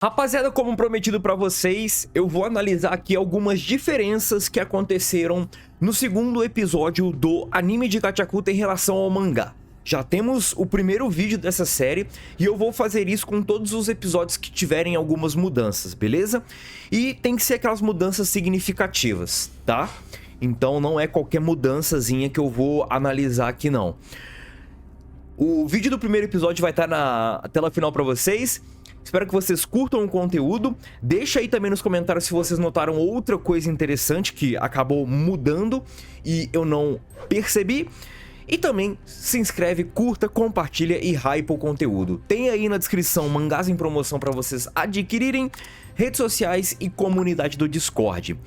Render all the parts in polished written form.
Rapaziada, como prometido pra vocês, eu vou analisar aqui algumas diferenças que aconteceram no segundo episódio do anime de Gachakuta em relação ao mangá. Já temos o primeiro vídeo dessa série e eu vou fazer isso com todos os episódios que tiverem algumas mudanças, beleza? E tem que ser aquelas mudanças significativas, tá? Então não é qualquer mudançazinha que eu vou analisar aqui não. O vídeo do primeiro episódio vai estar na tela final pra vocês. Espero que vocês curtam o conteúdo. Deixa aí também nos comentários se vocês notaram outra coisa interessante que acabou mudando e eu não percebi. E também se inscreve, curta, compartilha e hypa o conteúdo. Tem aí na descrição mangás em promoção para vocês adquirirem, redes sociais e comunidade do Discord.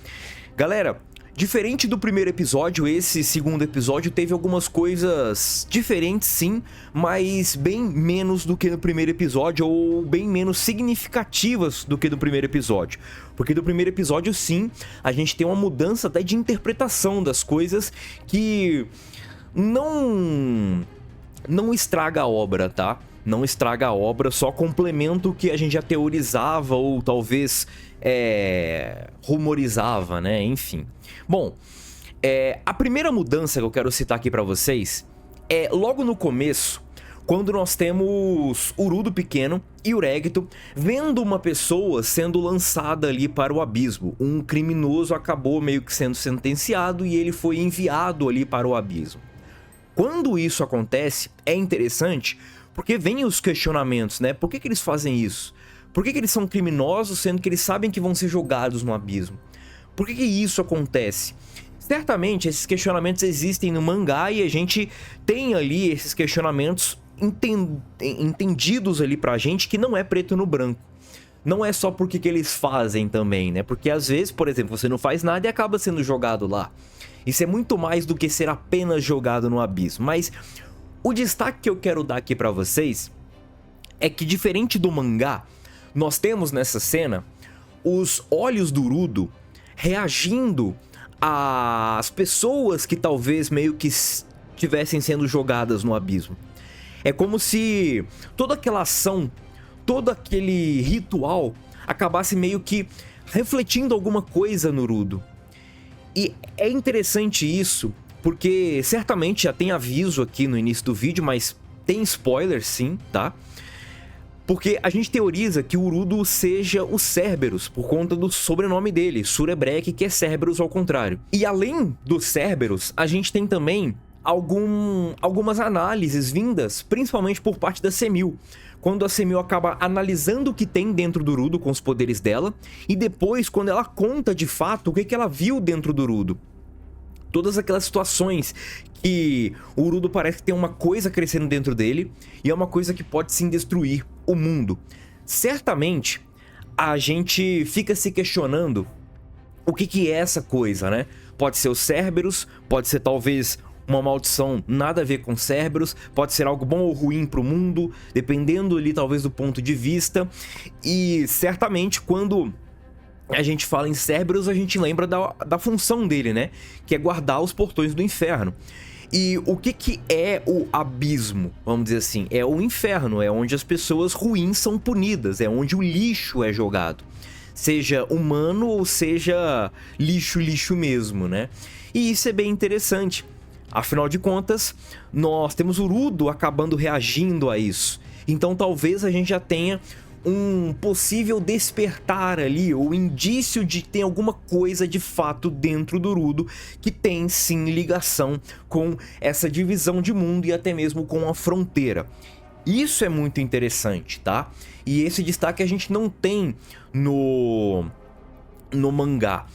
Galera, diferente do primeiro episódio, esse segundo episódio teve algumas coisas diferentes sim, mas bem menos do que no primeiro episódio, ou bem menos significativas do que no primeiro episódio. Porque do primeiro episódio sim, a gente tem uma mudança até de interpretação das coisas que não estraga a obra, tá? Não estraga a obra, só complementa o que a gente já teorizava ou talvez rumorizava, né? Enfim. Bom, a primeira mudança que eu quero citar aqui pra vocês é logo no começo, quando nós temos Urudo pequeno e Uregito vendo uma pessoa sendo lançada ali para o abismo. Um criminoso acabou meio que sendo sentenciado e ele foi enviado ali para o abismo. Quando isso acontece, é interessante porque vem os questionamentos, né? Por que eles fazem isso? Por que eles são criminosos sendo que eles sabem que vão ser jogados no abismo? Por que isso acontece? Certamente esses questionamentos existem no mangá e a gente tem ali esses questionamentos entendidos ali pra gente que não é preto no branco. Não é só porque que eles fazem também, né? Porque às vezes, por exemplo, você não faz nada e acaba sendo jogado lá. Isso é muito mais do que ser apenas jogado no abismo. Mas o destaque que eu quero dar aqui pra vocês é que, diferente do mangá, nós temos nessa cena os olhos do Urudo reagindo às pessoas que talvez meio que estivessem sendo jogadas no abismo. É como se toda aquela ação, todo aquele ritual acabasse meio que refletindo alguma coisa no Urudo. E é interessante isso, porque certamente já tem aviso aqui no início do vídeo, mas tem spoiler sim, tá? Porque a gente teoriza que o Urudo seja o Cerberus, por conta do sobrenome dele, Surebrek, que é Cerberus ao contrário. E além do Cerberus, a gente tem também algumas análises vindas, principalmente por parte da Semil. Quando a Semil acaba analisando o que tem dentro do Urudo com os poderes dela, e depois quando ela conta de fato o que ela viu dentro do Urudo. Todas aquelas situações que o Urudo parece que tem uma coisa crescendo dentro dele, e é uma coisa que pode sim destruir o mundo. Certamente, a gente fica se questionando o que é essa coisa, né? Pode ser o Cerberus, pode ser talvez uma maldição nada a ver com Cerberus, pode ser algo bom ou ruim para o mundo, dependendo ali talvez do ponto de vista. E certamente quando a gente fala em Cerberus, a gente lembra da função dele, né? Que é guardar os portões do inferno. E o que é o abismo, vamos dizer assim? É o inferno, é onde as pessoas ruins são punidas, é onde o lixo é jogado. Seja humano ou seja lixo mesmo, né? E isso é bem interessante. Afinal de contas, nós temos o Urudo acabando reagindo a isso. Então talvez a gente já tenha um possível despertar ali, ou indício de que tem alguma coisa de fato dentro do Urudo que tem sim ligação com essa divisão de mundo e até mesmo com a fronteira. Isso é muito interessante, tá? E esse destaque a gente não tem no mangá.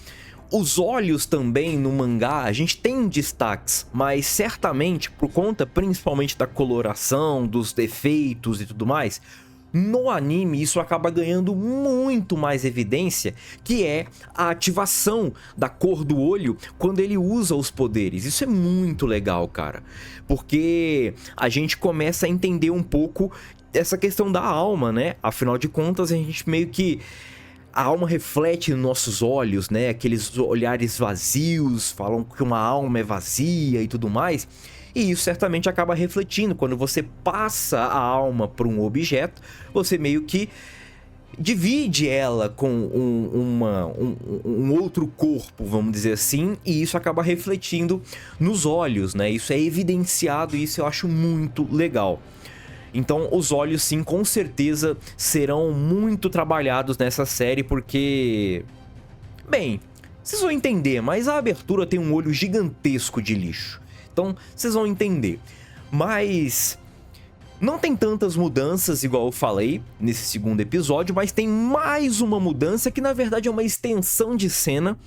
Os olhos também no mangá, a gente tem destaques, mas certamente por conta principalmente da coloração, dos defeitos e tudo mais, no anime isso acaba ganhando muito mais evidência, que é a ativação da cor do olho quando ele usa os poderes. Isso é muito legal, cara, porque a gente começa a entender um pouco essa questão da alma, né? Afinal de contas, a gente meio que... A alma reflete nos nossos olhos, né? Aqueles olhares vazios, falam que uma alma é vazia e tudo mais. E isso certamente acaba refletindo. Quando você passa a alma para um objeto, você meio que divide ela com um outro corpo, vamos dizer assim, e isso acaba refletindo nos olhos, né? Isso é evidenciado e isso eu acho muito legal. Então os olhos sim, com certeza serão muito trabalhados nessa série, porque... bem, vocês vão entender, mas a abertura tem um olho gigantesco de lixo. Então vocês vão entender. Mas... não tem tantas mudanças, igual eu falei, nesse segundo episódio, mas tem mais uma mudança que, na verdade, é uma extensão de cena,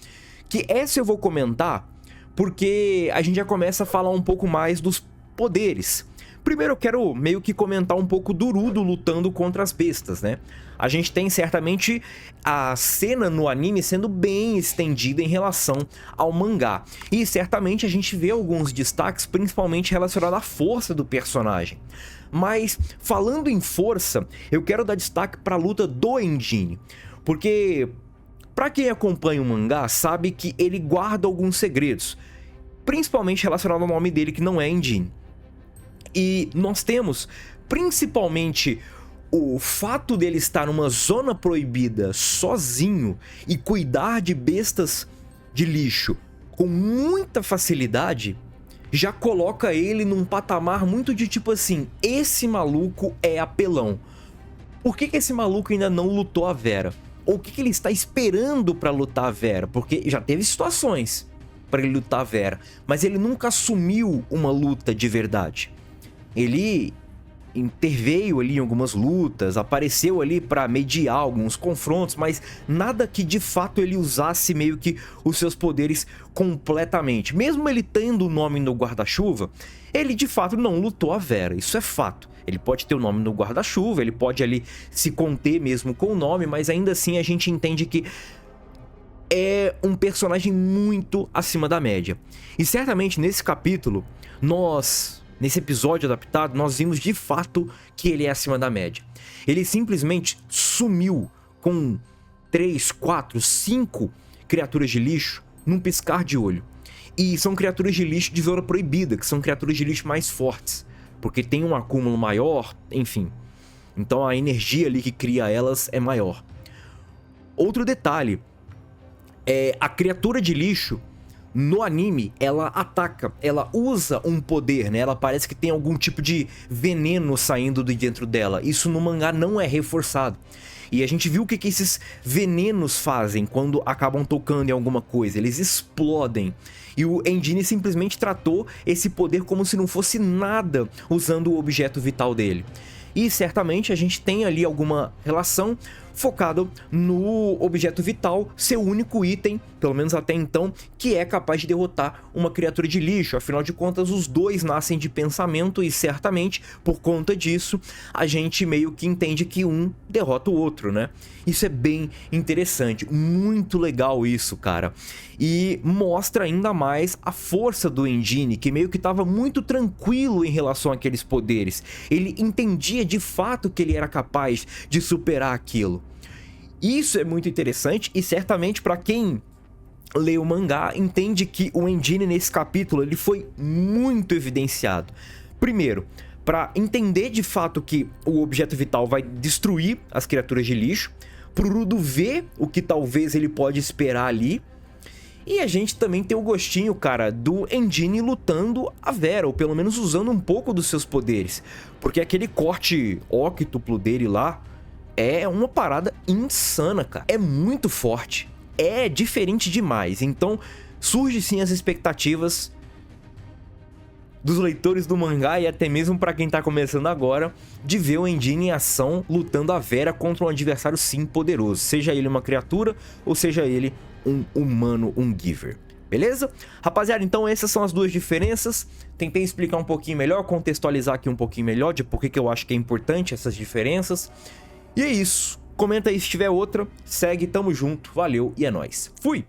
que essa eu vou comentar, porque a gente já começa a falar um pouco mais dos poderes. Primeiro eu quero meio que comentar um pouco do Urudo lutando contra as bestas, né? A gente tem certamente a cena no anime sendo bem estendida em relação ao mangá. E certamente a gente vê alguns destaques, principalmente relacionados à força do personagem. Mas, falando em força, eu quero dar destaque para a luta do Engine. Porque, para quem acompanha o mangá, sabe que ele guarda alguns segredos. Principalmente relacionado ao nome dele, que não é Engine. E nós temos, principalmente, o fato dele estar numa zona proibida sozinho e cuidar de bestas de lixo com muita facilidade, já coloca ele num patamar muito de tipo assim, esse maluco é apelão. Por que esse maluco ainda não lutou a Vera? Ou o que ele está esperando para lutar a Vera? Porque já teve situações para ele lutar a Vera, mas ele nunca assumiu uma luta de verdade. Ele interveio ali em algumas lutas, apareceu ali para mediar alguns confrontos, mas nada que de fato ele usasse meio que os seus poderes completamente. Mesmo ele tendo o nome no guarda-chuva, ele de fato não lutou a Vera, isso é fato. Ele pode ter o nome no guarda-chuva, ele pode ali se conter mesmo com o nome, mas ainda assim a gente entende que é um personagem muito acima da média. E certamente nesse capítulo, nesse episódio adaptado, nós vimos de fato que ele é acima da média. Ele simplesmente sumiu com 3, 4, 5 criaturas de lixo num piscar de olho. E são criaturas de lixo de zona proibida, que são criaturas de lixo mais fortes, porque tem um acúmulo maior, enfim. Então a energia ali que cria elas é maior. Outro detalhe, a criatura de lixo no anime, ela ataca, ela usa um poder, né? Ela parece que tem algum tipo de veneno saindo de dentro dela. Isso no mangá não é reforçado. E a gente viu o que esses venenos fazem quando acabam tocando em alguma coisa. Eles explodem. E o Engine simplesmente tratou esse poder como se não fosse nada, usando o objeto vital dele. E certamente a gente tem ali alguma relação focado no objeto vital ser o único item, pelo menos até então, que é capaz de derrotar uma criatura de lixo. Afinal de contas, os dois nascem de pensamento e certamente, por conta disso, a gente meio que entende que um derrota o outro, né? Isso é bem interessante, muito legal isso, cara. E mostra ainda mais a força do Engine, que meio que estava muito tranquilo em relação àqueles poderes. Ele entendia de fato que ele era capaz de superar aquilo. Isso é muito interessante e certamente para quem lê o mangá entende que o Engine nesse capítulo ele foi muito evidenciado. Primeiro, para entender de fato que o objeto vital vai destruir as criaturas de lixo, pro Urudo ver o que talvez ele pode esperar ali. E a gente também tem o gostinho, cara, do Engine lutando a Vera, ou pelo menos usando um pouco dos seus poderes. Porque aquele corte óctuplo dele lá é uma parada insana, cara. É muito forte. É diferente demais. Então, surge sim as expectativas dos leitores do mangá e até mesmo para quem tá começando agora, de ver o Engine em ação lutando a Vera contra um adversário sim poderoso. Seja ele uma criatura ou seja ele um humano, um Giver. Beleza? Rapaziada, então essas são as duas diferenças. Tentei explicar um pouquinho melhor, contextualizar aqui um pouquinho melhor de por que eu acho que é importante essas diferenças. E é isso. Comenta aí se tiver outra, segue, tamo junto, valeu e é nóis. Fui!